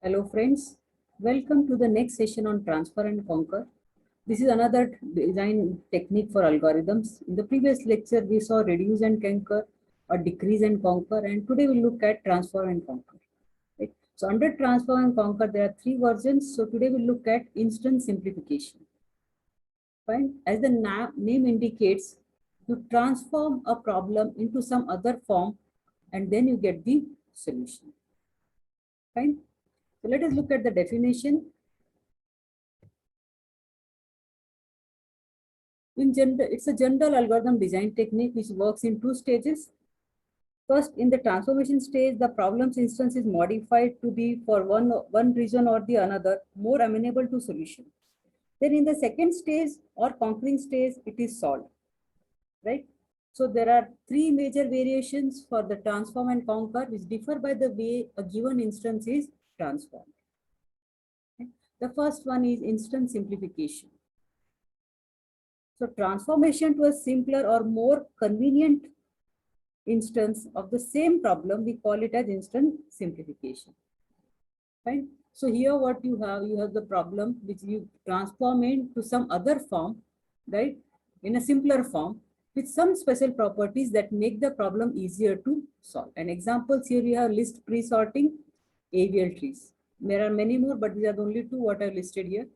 Hello friends, welcome to the next session on transfer and conquer. This is another design technique for algorithms. In the previous lecture, we saw reduce and conquer or decrease and conquer, and today we'll look at transfer and conquer. Right? So under transfer and conquer, there are three versions. So today we'll look at instance simplification. Fine. As the name indicates, you transform a problem into some other form and then you get the solution. Fine. So let us look at the definition. In general, it's a general algorithm design technique which works in two stages. First, in the transformation stage, the problem's instance is modified to be for one reason or the another more amenable to solution. Then in the second stage or conquering stage, it is solved, right? So there are three major variations for the transform and conquer which differ by the way a given instance is transformed. Okay? The first one is instance simplification. So transformation to a simpler or more convenient instance of the same problem, we call it as instance simplification. Right? So here what you have the problem which you transform into some other form, right? In a simpler form with some special properties that make the problem easier to solve. And examples here you have list pre-sorting, AVL trees. There are many more, but these are the only two what I listed here.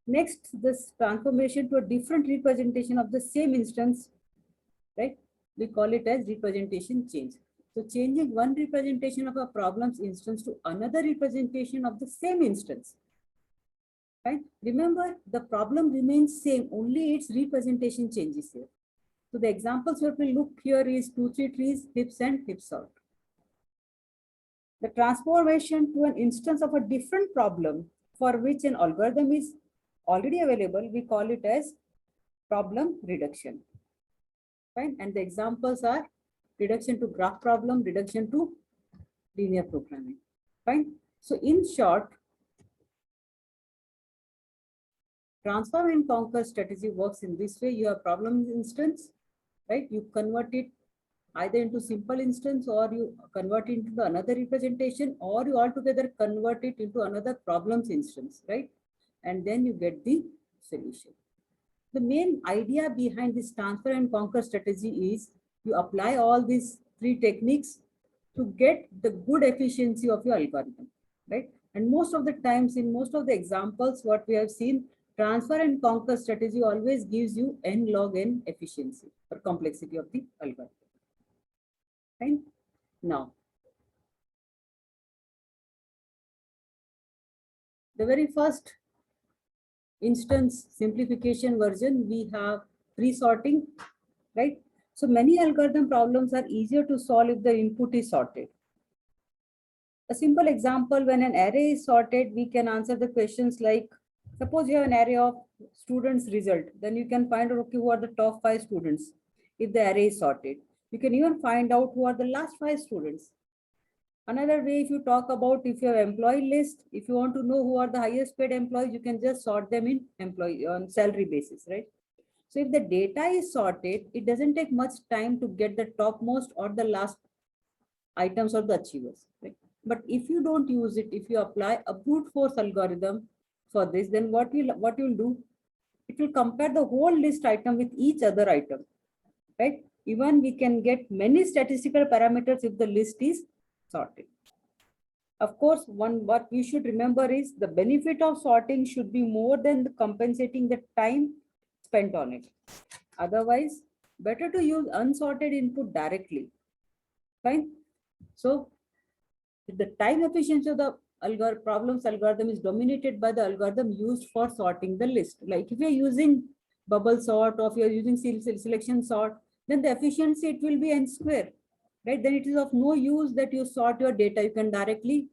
Next, this transformation to a different representation of the same instance, right? We call it as representation change. So changing one representation of a problem's instance to another representation of the same instance. Right? Remember, the problem remains same, only its representation changes here. So the examples that we look here is 2, 3 trees, hips and hips out. The transformation to an instance of a different problem for which an algorithm is already available, we call it as problem reduction. Fine. And the examples are reduction to graph problem, reduction to linear programming. Fine. So in short, transform and conquer strategy works in this way. You have problem instance, right? You convert it either into simple instance or you convert it into another representation or you altogether convert it into another problems instance, right? And then you get the solution. The main idea behind this transfer and conquer strategy is you apply all these three techniques to get the good efficiency of your algorithm, right? And most of the times in most of the examples, what we have seen, transfer and conquer strategy always gives you n log n efficiency or complexity of the algorithm. Right? Now, the very first instance simplification version, we have pre-sorting, right? So many algorithm problems are easier to solve if the input is sorted. A simple example, when an array is sorted, we can answer the questions like, suppose you have an array of students' result, then you can find out, okay, who are the top 5 students if the array is sorted. You can even find out who are the last 5 students. Another way, if you talk about if you have employee list, if you want to know who are the highest paid employees, you can just sort them in employee on salary basis, right? So if the data is sorted, it doesn't take much time to get the topmost or the last items or the achievers, right? But if you don't use it, if you apply a brute force algorithm for this, then what you'll do, it will compare the whole list item with each other item, right? Even we can get many statistical parameters if the list is sorted. Of course, what we should remember is the benefit of sorting should be more than compensating the time spent on it. Otherwise, better to use unsorted input directly. Fine. So if the time efficiency of the algorithm is dominated by the algorithm used for sorting the list. Like if you're using bubble sort or if you're using selection sort, then the efficiency it will be n square, right? Then it is of no use that you sort your data. You can directly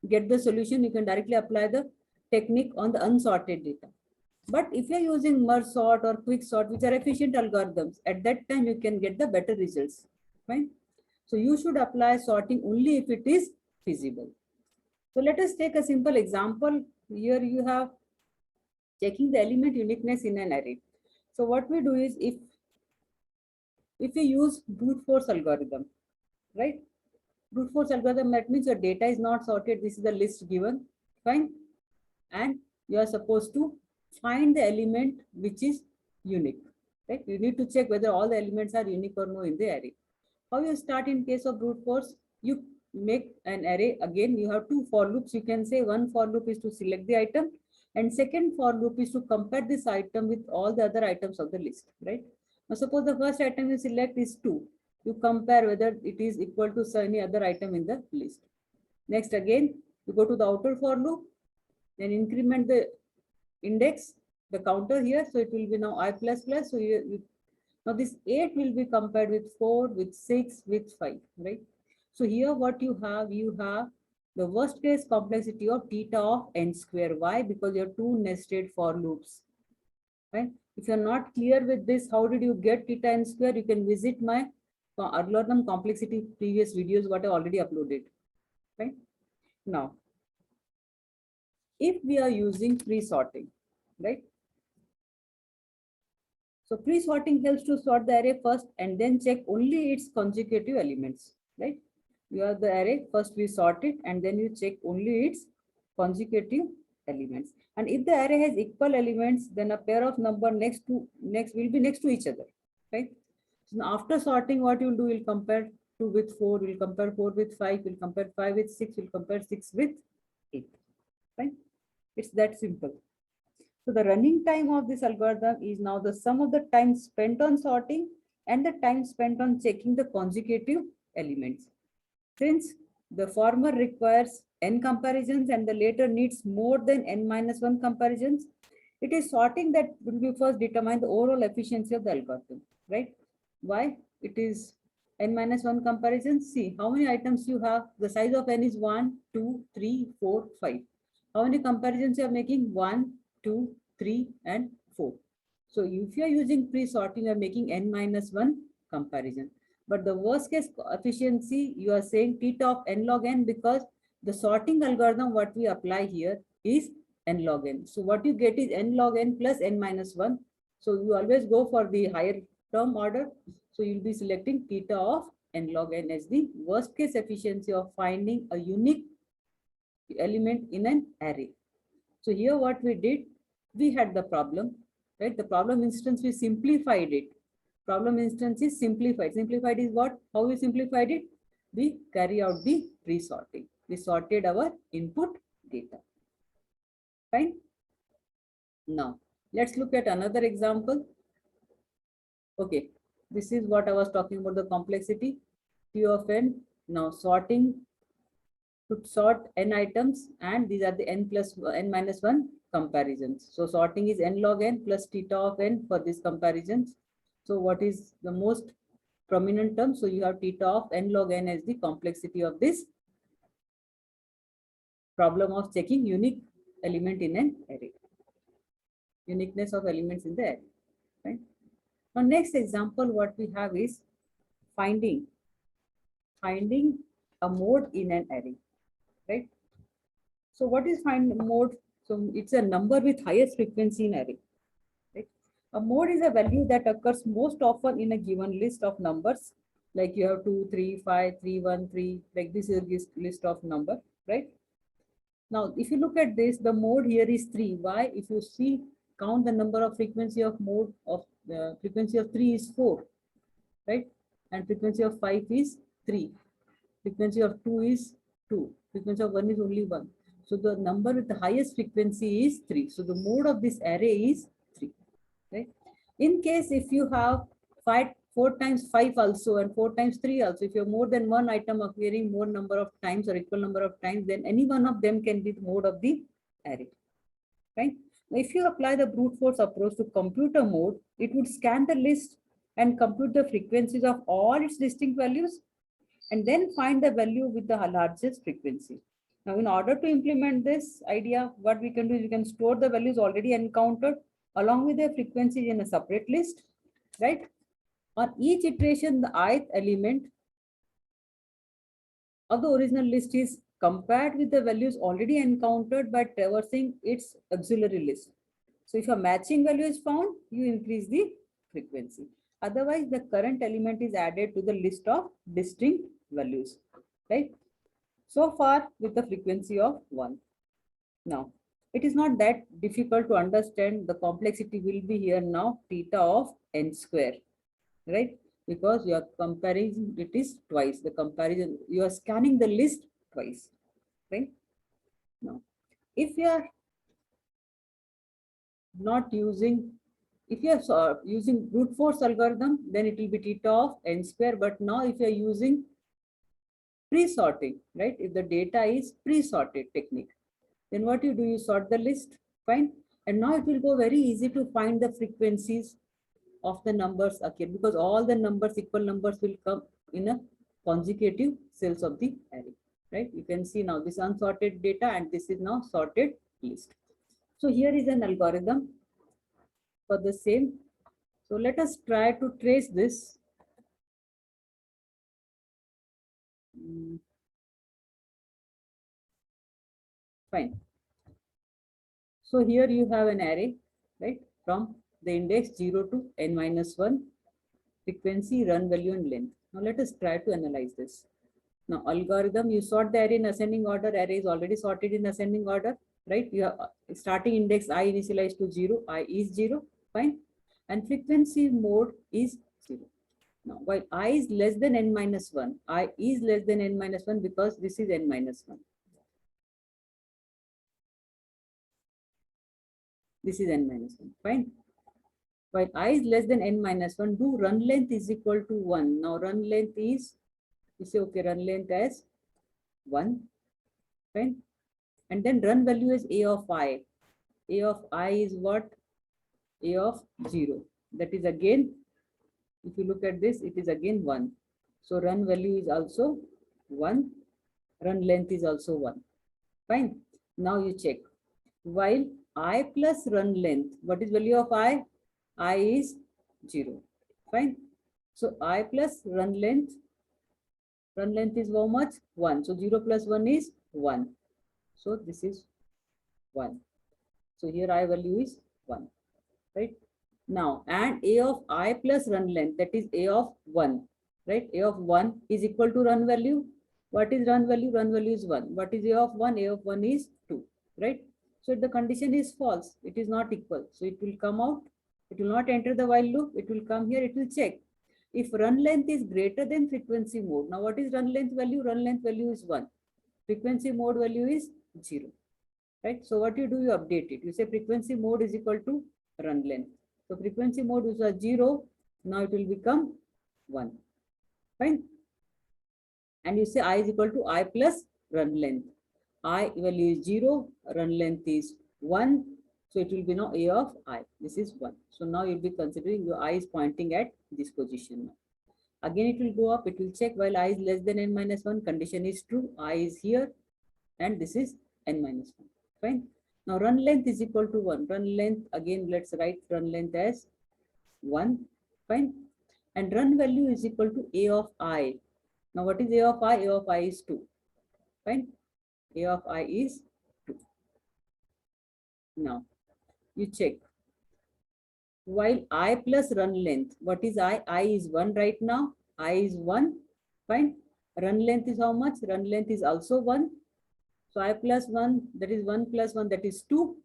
get the solution. You can directly apply the technique on the unsorted data. But if you're using merge sort or quick sort, which are efficient algorithms, at that time you can get the better results, right? So you should apply sorting only if it is feasible. So let us take a simple example. Here you have checking the element uniqueness in an array. So what we do is if we use brute force algorithm, right? Brute force algorithm, that means your data is not sorted. This is the list given, fine. And you are supposed to find the element which is unique, right? You need to check whether all the elements are unique or no in the array. How you start in case of brute force? You make an array. Again, you have two for loops. You can say one for loop is to select the item, and second for loop is to compare this item with all the other items of the list, right? Now, suppose the first item you select is 2. You compare whether it is equal to any other item in the list. Next, again, you go to the outer for loop, then increment the index, the counter here. So it will be now I plus plus. So now this 8 will be compared with 4, with 6, with 5, right? So here what you have the worst case complexity of theta of n square. Why? Because you have two nested for loops, right? If you're not clear with this, how did you get theta n square? You can visit my algorithm complexity previous videos, what I already uploaded, right? Now, if we are using pre-sorting, right? So pre-sorting helps to sort the array first and then check only its consecutive elements, right? You have the array, first we sort it and then you check only its consecutive elements. And if the array has equal elements, then a pair of number next will be next to each other, right? So after sorting, what you'll do, you'll compare 2 with 4, you'll compare 4 with 5, you'll compare 5 with 6, you'll compare 6 with 8, right? It's that simple. So the running time of this algorithm is now the sum of the time spent on sorting and the time spent on checking the consecutive elements. Since the former requires n comparisons and the later needs more than n minus 1 comparisons, it is sorting that will be first determine the overall efficiency of the algorithm, right? Why? It is n minus 1 comparisons. See how many items you have. The size of n is 1, 2, 3, 4, 5. How many comparisons you are making? 1, 2, 3, and 4. So if you are using pre-sorting, you are making n minus 1 comparison. But the worst case efficiency, you are saying theta of n log n, because the sorting algorithm, what we apply here is n log n. So what you get is n log n plus n minus 1. So you always go for the higher term order. So you'll be selecting theta of n log n as the worst case efficiency of finding a unique element in an array. So here what we did, we had the problem, right? The problem instance, we simplified it. Problem instance is simplified. Simplified is what? How we simplified it? We carry out the pre-sorting. We sorted our input data. Fine. Now, let's look at another example. Okay, this is what I was talking about, the complexity. Q of n. Now, sorting to sort n items, and these are the n plus n minus 1 comparisons. So sorting is n log n plus theta of n for these comparisons. So what is the most prominent term? So you have theta of n log n as the complexity of this problem of checking unique element in an array. Uniqueness of elements in the array, right? Now next example, what we have is finding a mode in an array, right? So what is find mode? So it's a number with highest frequency in array, right? A mode is a value that occurs most often in a given list of numbers. Like you have 2, 3, 5, 3, 1, 3, like this is a list of number, right? Now, if you look at this, the mode here is 3. Why? If you see, count the number of frequency of mode of the frequency of 3 is 4, right? And frequency of 5 is 3. Frequency of 2 is 2. Frequency of 1 is only 1. So the number with the highest frequency is 3. So the mode of this array is 3, right? In case if you have 4 times 5 also and 4 times 3 also, if you have more than one item appearing more number of times or equal number of times, then any one of them can be the mode of the array, right? Now, if you apply the brute force approach to compute a mode, it would scan the list and compute the frequencies of all its distinct values and then find the value with the largest frequency. Now, in order to implement this idea, what we can do is we can store the values already encountered along with their frequencies in a separate list, right? On each iteration, the ith element of the original list is compared with the values already encountered by traversing its auxiliary list. So if a matching value is found, you increase the frequency. Otherwise, the current element is added to the list of distinct values. right? So far with the frequency of 1. Now, it is not that difficult to understand. The complexity will be here now, theta of n square, right? Because you are comparing it is twice. The comparison, you are scanning the list twice, right? Now, if you are not using, if you are using brute force algorithm, then it will be theta of n square. But now if you are using pre-sorting, right? If the data is pre-sorted technique, then what you do, you sort the list, fine. And now it will go very easy to find the frequencies of the numbers again, because all the numbers, equal numbers will come in a consecutive cells of the array, right? You can see now this unsorted data and this is now sorted list. So here is an algorithm for the same. So let us try to trace this. Fine. So here you have an array, right? From the index 0 to n minus 1, frequency, run value, and length. Now let us try to analyze this. Now algorithm, you sort the array in ascending order. Array is already sorted in ascending order, right? You have starting index I initialized to 0. I is 0, fine. And frequency mode is 0. Now while I is less than n minus 1, I is less than n minus 1 because this is n minus 1. This is n minus 1, fine. While I is less than n minus 1, do run length is equal to 1. Now run length is, you say, okay, run length as 1, fine. And then run value is a of I. A of I is what? A of 0. That is again, if you look at this, it is again 1. So run value is also 1. Run length is also 1. Fine. Now you check. While I plus run length, what is value of I? I is 0. Fine. So I plus run length is how much? 1. So 0 plus 1 is 1. So this is 1. So here I value is 1. Right? Now, and a of I plus run length, that is a of 1. Right? A of 1 is equal to run value. What is run value? Run value is 1. What is a of 1? A of 1 is 2. Right? So if the condition is false, it is not equal. So it will come out. It will not enter the while loop. It will come here. It will check. If run length is greater than frequency mode. Now what is run length value? Run length value is 1. Frequency mode value is 0. Right? So what you do, you update it. You say frequency mode is equal to run length. So frequency mode is 0. Now it will become 1. Fine. And you say I is equal to I plus run length. I value is 0. Run length is 1. So it will be now A of I. This is 1. So now you'll be considering your I is pointing at this position now. Again, it will go up. It will check while I is less than n minus 1. Condition is true. I is here. And this is n minus 1. Fine. Now run length is equal to 1. Run length, again, let's write run length as 1. Fine. And run value is equal to A of I. Now what is A of I? A of I is 2. Fine. A of I is 2. Now you check. While I plus run length, what is I? I is 1 right now. I is 1. Fine. Run length is how much? Run length is also 1. So I plus 1, that is 1 plus 1, that is 2.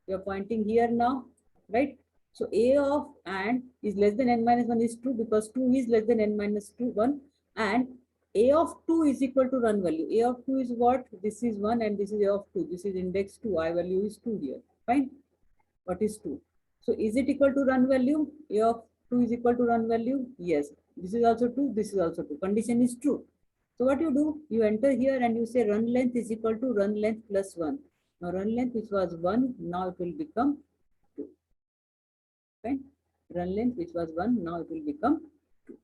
We are pointing here now, right? So A of and is less than n minus 1 is 2 because 2 is less than n minus 2, 1. And A of 2 is equal to run value. A of 2 is what? This is 1 and this is A of 2. This is index 2. I value is 2 here. Fine. What is 2? So is it equal to run value? A of 2 is equal to run value? Yes. This is also 2. This is also 2. Condition is true. So what you do? You enter here and you say run length is equal to run length plus 1. Now run length which was 1, now it will become 2. Fine. Run length which was 1, now it will become 2.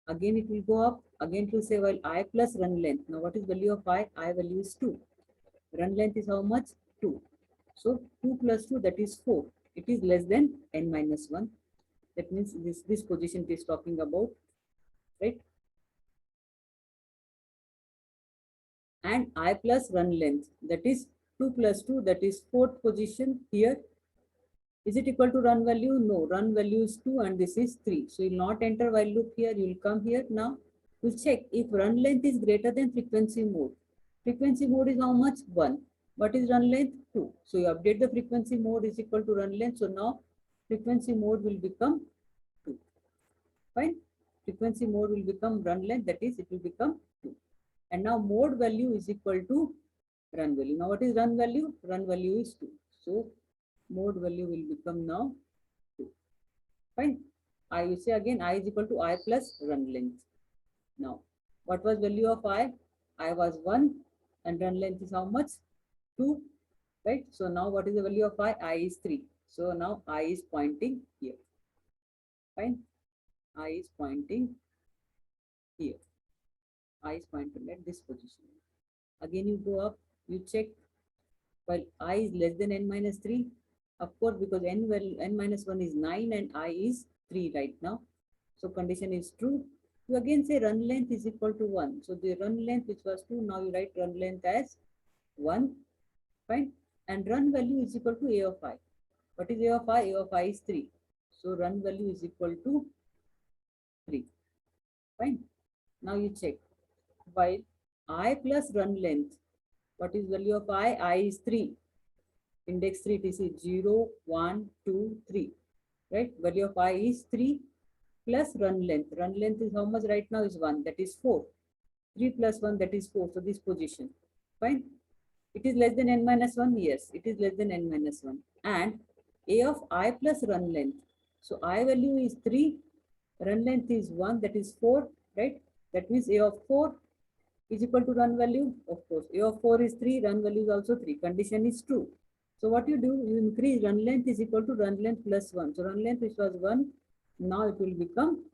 Again it will go up. Again it will say while I plus run length. Now what is value of I? I value is 2. Run length is how much? 2. So 2 plus 2, that is 4. It is less than n minus 1. That means this position it is talking about, right? And I plus run length, that is 2 plus 2, that is 4th position here. Is it equal to run value? No, run value is 2 and this is 3. So you will not enter while loop here. You will come here now We'll check if run length is greater than frequency mode. Frequency mode is how much? 1. What is run length? 2. So you update the frequency mode is equal to run length. So now frequency mode will become 2. Fine. Frequency mode will become run length, that is, it will become 2. And now mode value is equal to run value. Now what is run value? Run value is 2. So mode value will become now 2. Fine. I will say again, I is equal to I plus run length. Now, what was value of I? I was 1 and run length is how much? 2, right? So now what is the value of I? I is 3. So now I is pointing here. Fine. I is pointing here. I is pointing at this position. Again, you go up, you check. Well, I is less than n minus 3. Of course, because n minus 1 is 9 and I is 3 right now. So condition is true. You again say run length is equal to 1. So the run length which was 2, now you write run length as 1. Fine. And run value is equal to A of I. What is A of I? A of I is 3. So run value is equal to 3. Fine. Now you check. While I plus run length, what is value of I? I is 3. Index 3 TC 0, 1, 2, 3. Right? Value of I is 3 plus run length. Run length is how much right now is 1. That is 4. 3 plus 1, that is 4. So this position. Fine. It is less than n minus 1. Yes, it is less than n minus 1. And A of I plus run length. So I value is 3. Run length is 1. That is 4. Right? That means A of 4 is equal to run value. Of course, A of 4 is 3. Run value is also 3. Condition is true. So what you do, you increase run length is equal to run length plus 1. So run length which was 1, now it will become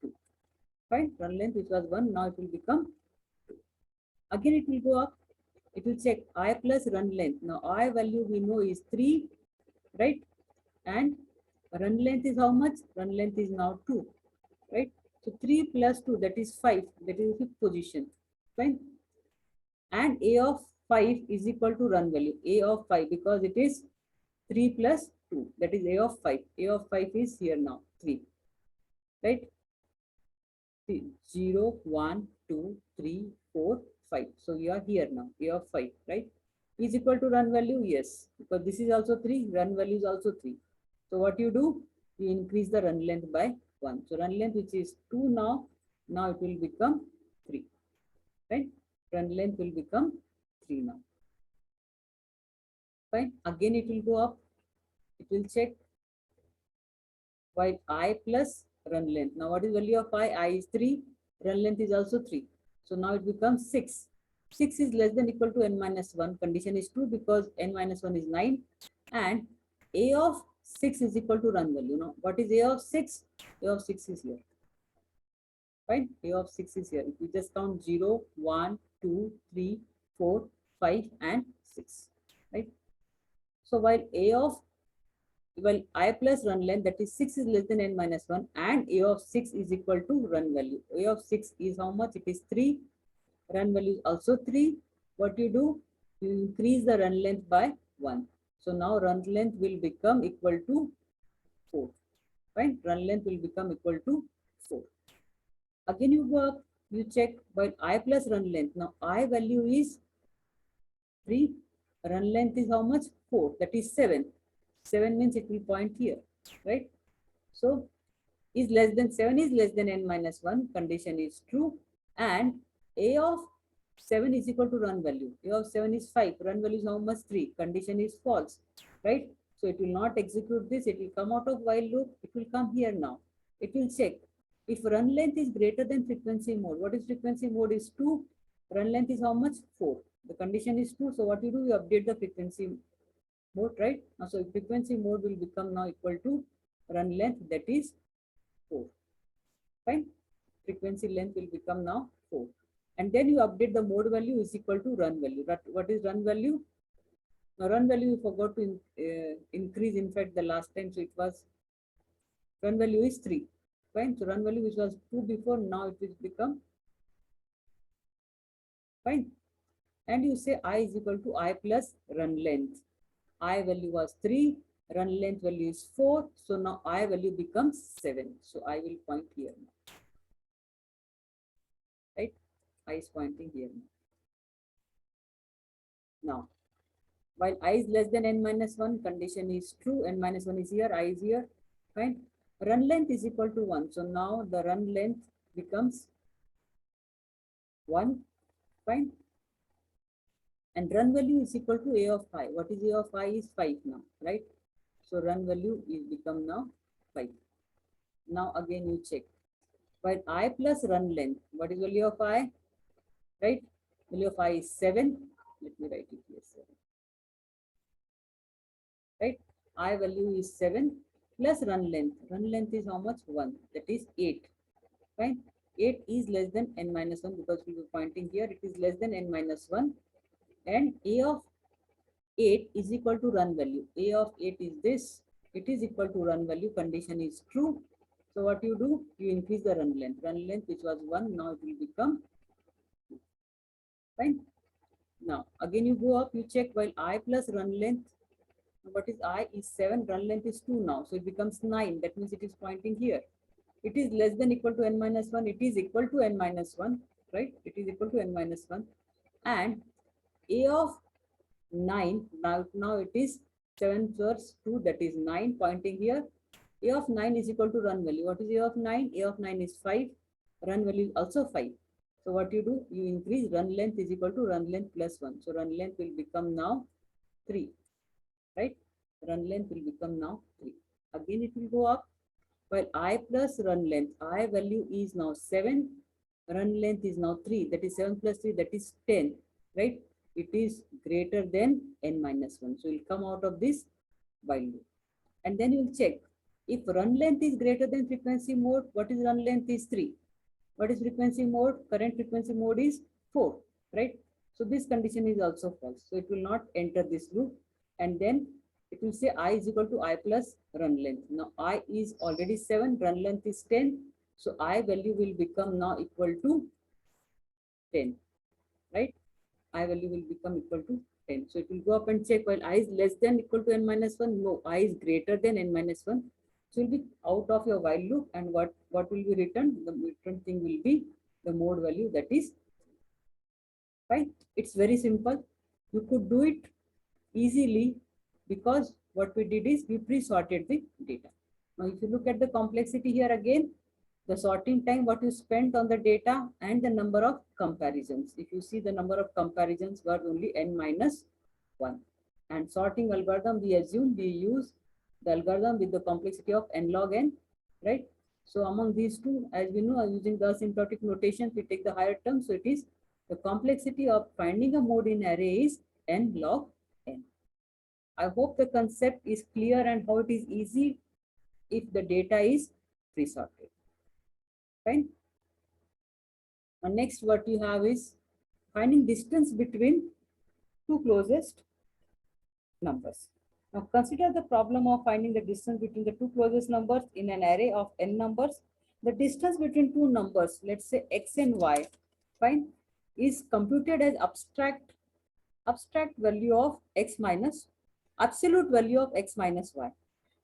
2. Fine. Run length which was 1, now it will become 2. Again it will go up. It will check I plus run length. Now I value we know is 3, right? And run length is how much? Run length is now 2, right? So 3 plus 2, that is 5. That is the fifth position. Fine. And A of 5 is equal to run value. A of 5 because it is 3 plus 2. That is A of 5. A of 5 is here now 3. Right? 0, 1, 2, 3, 4, 5. So you are here now. A of 5, right? Is equal to run value? Yes. Because this is also 3. Run value is also 3. So what you do? You increase the run length by 1. So run length which is 2 now. Now it will become 3. Right? Run length will become 3 now. Fine. Again it will go up. It will check while I plus run length. Now what is value of I? I is 3. Run length is also 3. So now it becomes 6. 6 is less than equal to n minus 1. Condition is true because n minus 1 is 9. And A of 6 is equal to run value. Now what is A of 6? A of 6 is here. Fine. A of 6 is here. If you just count 0, 1, 2, 3, 4, 5 and 6. Right. So while I plus run length, that is 6 is less than n minus 1 and A of 6 is equal to run value. A of 6 is how much? It is 3. Run value is also 3. What you do? You increase the run length by 1. So now run length will become equal to 4. Fine. Run length will become equal to 4. Again you go up, you check while I plus run length. Now I value is 3. Run length is how much? 4. That is 7. 7 means it will point here, right? So is less than 7 is less than n minus 1. Condition is true. And A of 7 is equal to run value. A of 7 is 5. Run value is how much? 3. Condition is false, right? So it will not execute this. It will come out of while loop. It will come here now. It will check. If run length is greater than frequency mode, what is frequency mode is 2. Run length is how much? 4. The condition is 2. So what you do? You update the frequency mode, right? Now, so frequency mode will become now equal to run length, that is 4. Fine. Frequency length will become now 4. And then you update the mode value is equal to run value. What is run value? Now run value you forgot to increase. In fact, the last time, so it was run value is 3. Fine. So run value which was 2 before, now it will become fine. And you say I is equal to I plus run length. I value was 3, run length value is 4. So now I value becomes 7. So I will point here now. I is pointing here. Now, while I is less than n minus 1, condition is true, n minus 1 is here, I is here, fine. Run length is equal to 1. So now the run length becomes 1, fine. And run value is equal to A of I. What is A of I is 5 now, right? So run value is become now 5. Now again you check. While I plus run length, what is value of I? Right? Value of I is 7. Let me write it here, 7. Right? I value is 7 plus run length. Run length is how much? 1. That is 8. Fine. 8 is less than n minus 1 because we were pointing here. It is less than n minus 1. And A of 8 is equal to run value. A of 8 is this. It is equal to run value. Condition is true. So what you do? You increase the run length. Run length which was 1, now it will become 2. Fine. Now again you go up, you check while I plus run length. What is I is 7, run length is 2 now. So it becomes 9. That means it is pointing here. It is less than equal to n minus 1. It is equal to n minus 1. Right? It is equal to n minus 1. And A of 9, now it is 7 plus 2, that is 9 pointing here. A of 9 is equal to run value. What is A of 9? A of 9 is 5. Run value is also 5. So what you do? You increase run length is equal to run length plus 1. So run length will become now 3. Right? Run length will become now 3. Again it will go up. While I plus run length, I value is now 7. Run length is now 3. That is 7 plus 3, that is 10. Right? It is greater than n minus 1. So it will come out of this while loop. And then you will check. If run length is greater than frequency mode, what is run length is 3. What is frequency mode? Current frequency mode is 4. Right? So this condition is also false. So it will not enter this loop. And then it will say I is equal to I plus run length. Now I is already 7, run length is 10. So I value will become now equal to 10. Right? I value will become equal to 10. So it will go up and check while I is less than equal to n minus 1. No, I is greater than n minus 1. So it will be out of your while loop, and what will be returned? The return thing will be the mode value, that is fine. It's very simple. You could do it easily because what we did is we pre-sorted the data. Now if you look at the complexity here again, the sorting time, what you spent on the data, and the number of comparisons. If you see, the number of comparisons were only n minus 1. And sorting algorithm, we assume we use the algorithm with the complexity of n log n, right? So among these two, as we know, using the asymptotic notation, we take the higher term. So it is the complexity of finding a mode in array is n log n. I hope the concept is clear and how it is easy if the data is pre-sorted. Fine. And next, what you have is finding distance between two closest numbers. Now consider the problem of finding the distance between the two closest numbers in an array of n numbers. The distance between two numbers, let's say x and y, fine, is computed as abstract value of x minus absolute value of x minus y.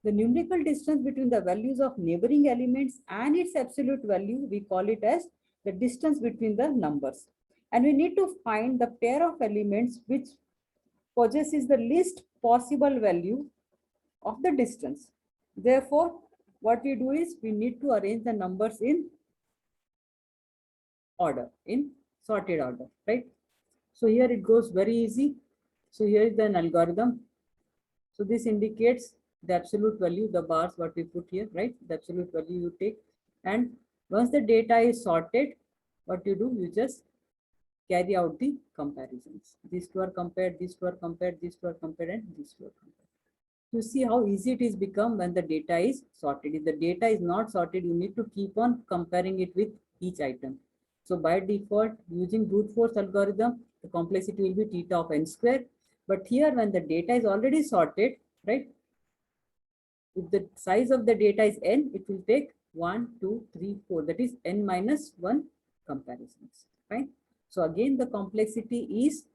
The numerical distance between the values of neighboring elements and its absolute value, we call it as the distance between the numbers. And we need to find the pair of elements which possesses the least possible value of the distance. Therefore, what we do is we need to arrange the numbers in order, in sorted order, right? So here it goes very easy. So here is an algorithm. So this indicates the absolute value, the bars what we put here, right? The absolute value you take. And once the data is sorted, what you do, you just carry out the comparisons. These two are compared, these two are compared, these two are compared, and these two are compared. You see how easy it is become when the data is sorted. If the data is not sorted, you need to keep on comparing it with each item. So by default, using brute force algorithm, the complexity will be theta of n square. But here, when the data is already sorted, right? If the size of the data is n, it will take 1, 2, 3, 4. That is n minus 1 comparisons, right? So again, the complexity is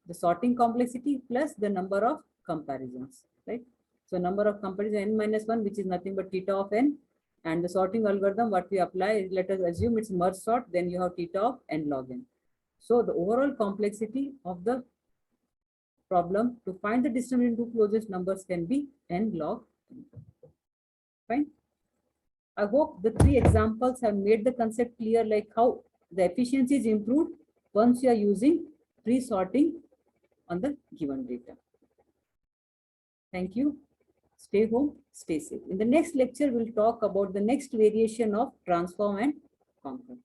the sorting complexity plus the number of comparisons, right? So number of comparisons n minus 1, which is nothing but theta of n. And the sorting algorithm, what we apply is, let us assume it's merge sort, then you have theta of n log n. So the overall complexity of the problem to find the distance between two closest numbers can be n log n. Fine. I hope the three examples have made the concept clear, like how the efficiency is improved once you are using pre-sorting on the given data. Thank you. Stay home, stay safe. In the next lecture, we'll talk about the next variation of transform and conquer.